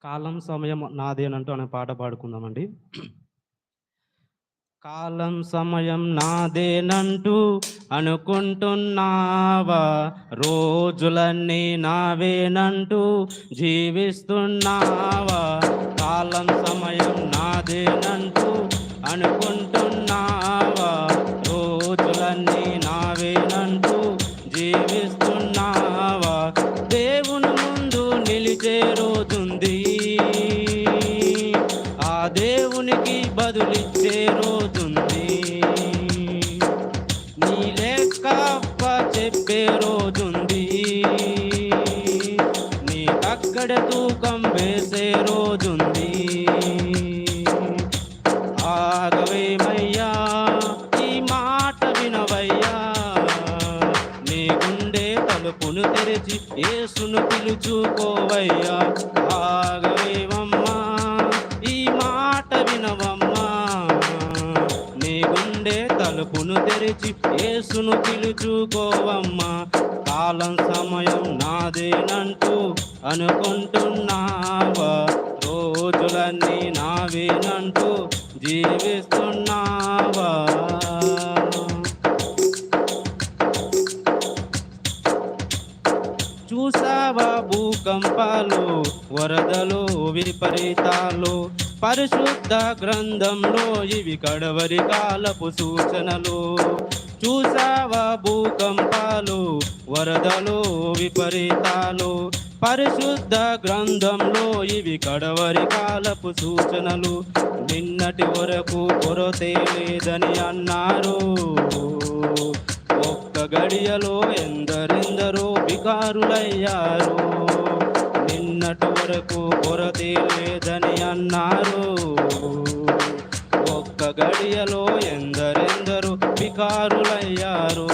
కాలం సమయం నాదేనంటూ అనే పాట పాడుకుందామండి. కాలం సమయం నాదేనంటూ అనుకుంటున్నావా? రోజులన్నీ నావేనంటూ జీవిస్తున్నావా? కాలం సమయం నాదేనంటూ అనుకుంటున్నావా? రోజులన్నీ నావేనంటూ జీవిస్తున్నావా? దేవుని ముందు నిలిచే రోజుంది, ఆ దేవునికి బదులిచ్చే రోజుంది. నీ లెక్క అప్ప చెప్పే రోజుంది, నీ అక్కడ తూకం వేసే రోజుంది. ఆగవేమయ్యా, ఈ మాట వినవయ్యా, నీ గుండె తలుపును తెరిచి యేసును పిలుచుకోవయ్యా. ఆగవేమమ్మా, ఈ మాట వినవమ్మా, నీ గుండె తలుపును తెరిచి యేసును పిలుచుకోవమ్మా. కాలం సమయం నాదేనంటూ అనుకుంటున్నావా? రోజులన్నీ నావేనంటూ జీవిస్తున్నావా? చూసావా భూకంపాలు, వరదలు, విపరీతాలు? పరిశుద్ధ గ్రంథంలో ఇవి కడవరి కాలపు సూచనలు. చూసావా భూకంపాలు, వరదలు, విపరీతాలు? పరిశుద్ధ గ్రంథంలో ఇవి కడవరి కాలపు సూచనలు. నిన్నటి వరకు కొరతే లేదని అన్నారు, ఒక్క గడియలో ఎందరెందరో బికారులయ్యారు. నిన్నటి వరకు కొరతే లేదని అన్నారు, ఒక్క గడియలో ఎందరెందరో బికారులయ్యారు.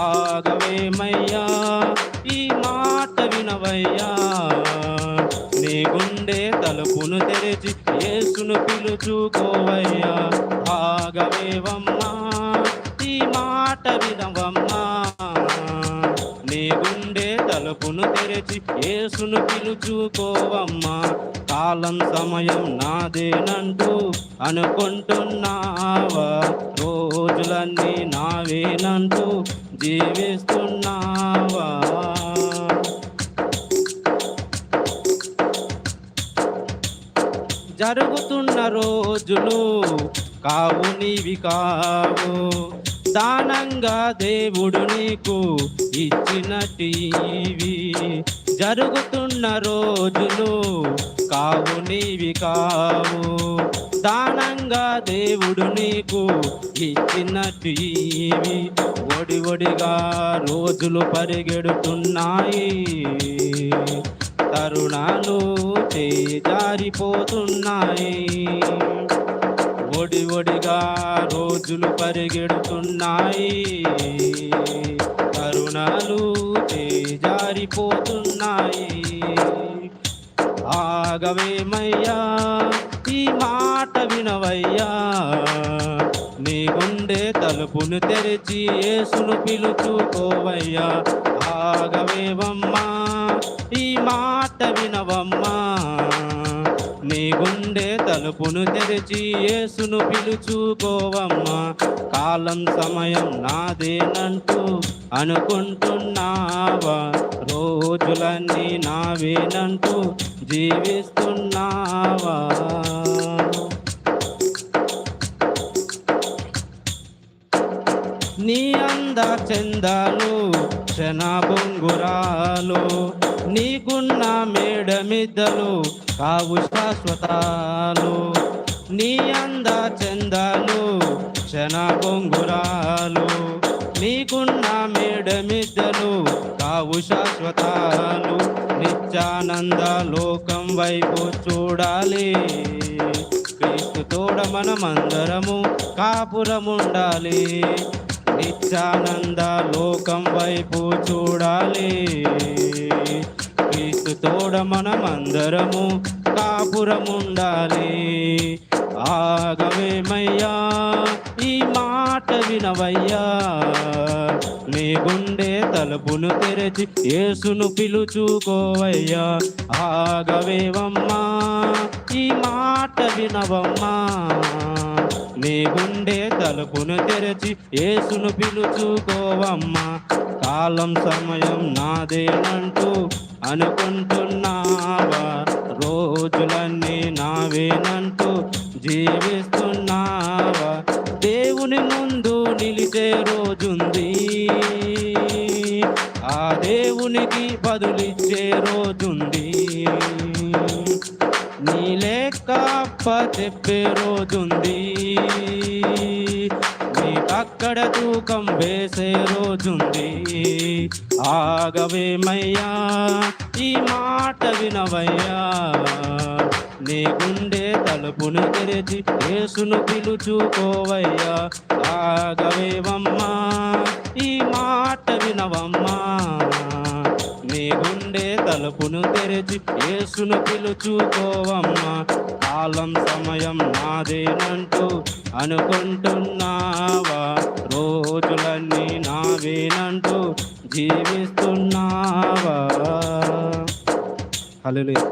ఆగవేమయ్యా, ఈ మాట వినవయ్యా, నీ గుండె తలుపును తెరిచి యేసును పిలుచుకోవయ్యా. ఆగవేవమ్మా, ఈ మాట వినవమ్మా, నీ గుండె తలుపును తెరిచి యేసును పిలుచుకోవమ్మా. కాలం సమయం నాదేనంటూ అనుకుంటున్నావా? రోజులన్నీ నావేనంటూ జీవిస్తున్నావా? జరుగుతున్న రోజులు కావు నీవి కావు, దానంగా దేవుడు నీకు ఇచ్చినటివి. జరుగుతున్న రోజులు కావు నీవి కావు, దానంగా దేవుడు నీకు ఇచ్చినటివి. ఒడి ఒడిగా రోజులు పరిగెడుతున్నాయి, తరుణాలు జారిపోతున్నాయి. ఒడి ఒడిగా రోజులు పరిగెడుతున్నాయి, తరుణాలు జారిపోతున్నాయి. ఆగవేమయ్యా, ఈ మాట వినవయ్యా, నీ గుండె తలుపును తెరిచి యేసును పిలుచుకోవయ్యా. ఆగవేవమ్మా, ఈ మాట వినవమ్మా, నీ గుండె తలుపును తెరిచి యేసును పిలుచుకోవమ్మా. కాలం సమయం నాదేనంటూ అనుకుంటున్నావా? రోజులన్నీ నావేనంటూ జీవిస్తున్నావా? నీ అంద చందాలు, క్షణభంగురాలు, నీకున్న మేడమిద్దలు కావు శాశ్వతాలు. నీ అంద చందాలు, క్షణభంగురాలు, నీకున్న మేడమిద్దలు కావు శాశ్వతాలు. నిత్యానంద లోకం వైపు చూడాలి, క్రీస్తు తోడ మనమందరము కాపురముండాలి. నిత్యానంద లోకం వైపు చూడాలి, క్రీస్తు తోడ మనమందరము కాపురముండాలి. ఆగవేమయ్యా, ఈ మాట మాట వినవయ్యా, నీ గుండె తలుపును తెరచి యేసును పిలుచుకోవయ్యా. ఆగవేవమ్మా, ఈ మాట వినవమ్మా, నీ గుండె తలుపును తెరచి యేసును పిలుచుకోవమ్మా. కాలం సమయం నాదేనంటూ అనుకుంటున్నావా, రోజులన్నీ నావేనంటూ జీవిస్తున్నావా. దేవుని ముందు నిలిచే రోజుంది, ఆ దేవునికి బదులిచ్చే రోజుంది. నీ లెక్క చెప్పే రోజుంది, అక్కడ తూకం వేసే రోజుంది. ఆగవేమయ్యా, ఈ మాట వినవయ్యా, నీ గుండె తలుపును తెరిచి యేసును పిలుచుకోవయ్యా. ఆగవేవమ్మా, ఈ మాట వినవమ్మా, నీ గుండె తలుపును తెరిచి యేసును పిలుచుకోవమ్మా. కాలం సమయం నాదేనంటూ అనుకుంటున్నావా, రోజులన్నీ నావేనంటూ జీవిస్తున్నావా. హల్లెలూయా.